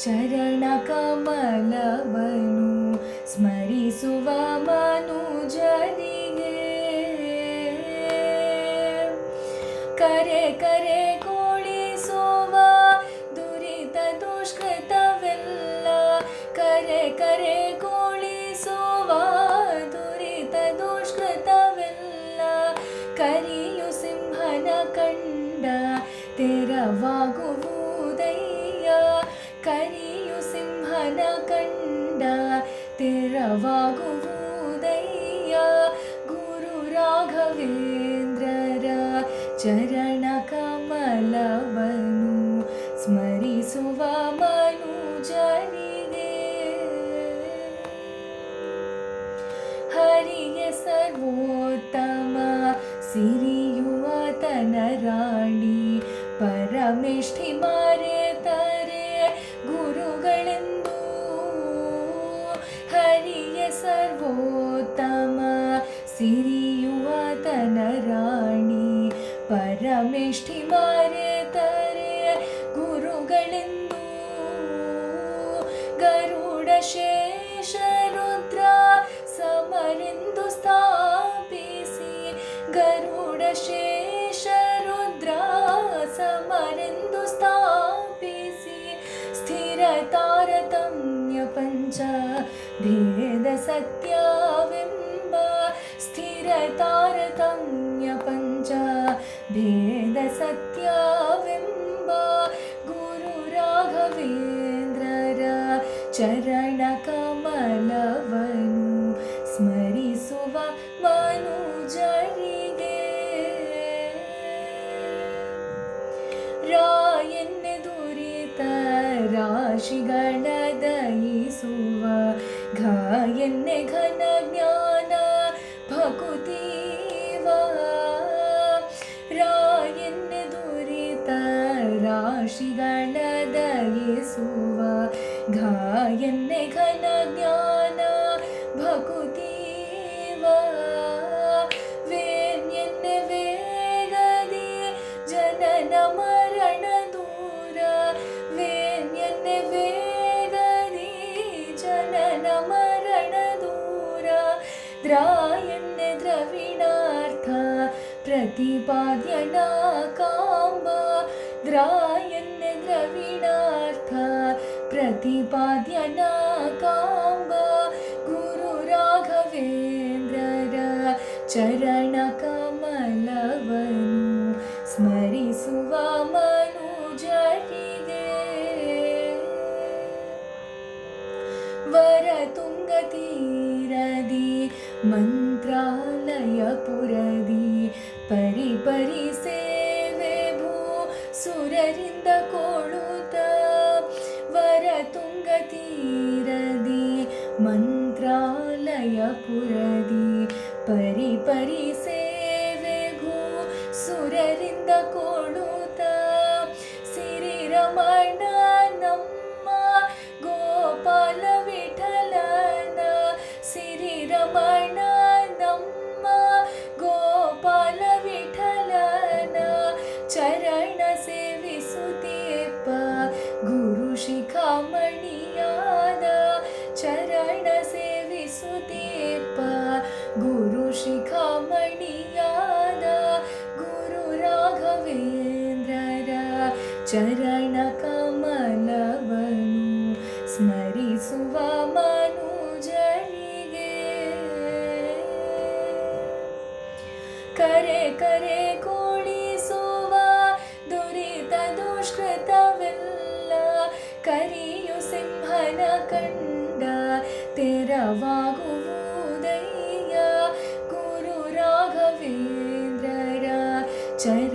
ಚರಣ ಕಮಲವನು ಸ್ಮರಿಸುವ ಮನುಜರಿಗೆ ಕರೆ ಕರೆಗೊಳಿಸುವ ದುರಿತ ದುಷ್ಕೃತವೆಲ್ಲ ಕರೆ ಕರೆಗೊಳಿಸುವ ದುರಿತ ದುಷ್ಕೃತವೆಲ್ಲ ಕರಿಯು ಸಿಂಹನ ಕಂಡ ತೆರವಾಗುವುದಯ್ಯ ಕರಿಯು ಸಿಂಹನ ಕಂಡ ತೆರವಾಗುವುದಯ್ಯ ಗುರು ರಾಘವೇಂದ್ರರ ಚರಣ ಕಮಲವನು ಸ್ಮರಿಸುವ ಮನುಜರಿಗೆ ಹರಿಗೆ ಸರ್ವೋತ್ತಮ ಸಿರಿಯುವತನ ರಾಣಿ ಪರಮೇಷ್ಠಿ ಮರೆತರೆ ಗುರುಗಳೆಂದು ಹರಿಗೆ ಸರ್ವೋತ್ತಮ ಸಿರಿಯುವತನ ರಾಣಿ ಪರಮೇಷ್ಠಿ ಮರೆತರೆ ಗುರುಗಳೆಂದು ಗರುಡ ಶೇಷ ರುದ್ರ ಸಮರೆಂದು ಸ್ಥಾಪಿಸಿ ಗರುಡ ಶೇಷ ರುದ್ರ ಸಮರೆಂದು ಸ್ಥಾಪಿಸಿ ಸ್ಥಿರ ತಾರತಮ್ಯ ಪಂಚ ಭೇದ ಸತ್ಯವೆಂಬ ಸ್ಥಿರ ತಾರತಮ್ಯ ಪಂಚ ಭೇದ ಸತ್ಯವೆಂಬ ಗುರು ರಾಘವೇಂದ್ರರ ಚರಣ ಕಮಲವನು ಸ್ಮರಿಸುವ ಮನುಜರಿಗೆ ರಾಯನ್ನೆ ದುರಿತ ರಾಶಿಗಳ ದಯಿಸುವ ಗಾಯನ್ನೆ ಘನ ಜ್ಞಾನ ಭಕುತೀವ ರಾಯನ್ನೆ ದುರಿತ ರಾಶಿಗಳ ದಯಿಸುವ ಗಾಯನ್ನೆ ಘನ ಜ್ಞಾನ ಭಕುತೀವ ವೇನ್ಯನ್ನೆ ವೇಗದಿ ಜನನ ಮರಣ ದೂರ ವೇನ್ಯನ್ನೆ ವೇಗದಿ ಜನನ ಮರಣ ದೂರ ದ್ರಾಯನ್ನೆ ದ್ರವಿಣಾರ್ಥ ಪ್ರತಿಪಾದ್ಯನ ಕಾಂಬ ದ್ರಾಯನ್ನೆ ದ್ರವಿಣಾರ್ಥ ಪ್ರತಿಪಾದ್ಯನ ಕಾಂಬ ಗುರು ರಾಘವೇಂದ್ರರ ಚರಣ ಕಮಲವನು ಸ್ಮರಿಸುವ ಮನುಜರಿಗೆ ವರತುಂಗ ತೀರದಿ ಮಂತ್ರಾಲಯ ಪುರದಿ ಪರಿಪರಿ ಸೇವೆ ಭೂ ಸುರರಿಂದ ಕೊಳುತ್ತ ವರತುಂಗ ತೀರದಿ ಮಂತ್ರಾಲಯ ಪುರದಿ ಪರಿಪರಿ ಸೇವೆ ಭೂ ಸುರರಿಂದ ಕೊಳುತ್ತ ಸಿರಿರಮಣ ನಮ್ಮ ಗೋಪಾಲ ವಿಠಲನ ಸಿರಿರಮಣ ನಮ್ಮ ಗೋಪಾಲ ವಿಠಲನ ಚರಣ ಸೇವಿಸುತ್ತೇಪ ಗುರು ಶಿಖಾಮಣಿಯಾದ ಚರಣ ಸೇವಿಸುತ್ತೇಪ ಗುರು ಶಿಖಾಮಣಿಯಾದ ಗುರು ರಾಘವೇಂದ್ರರ ಚರಣ ಕಮಲವನು ಸ್ಮರಿಸುವ ಮನುಜರಿಗೆ ಕರೆ ಕರೆಗೊಳಿಸುವ ದುರಿತ ದುಷ್ಕೃತವೆಲ್ಲ ಕರಿಯು ಸಿಂಹನ ಕಂಡ ತೆರವಾಗುವುದಯ್ಯ ಗುರು ರಾಘವೇಂದ್ರರ ಚರಣ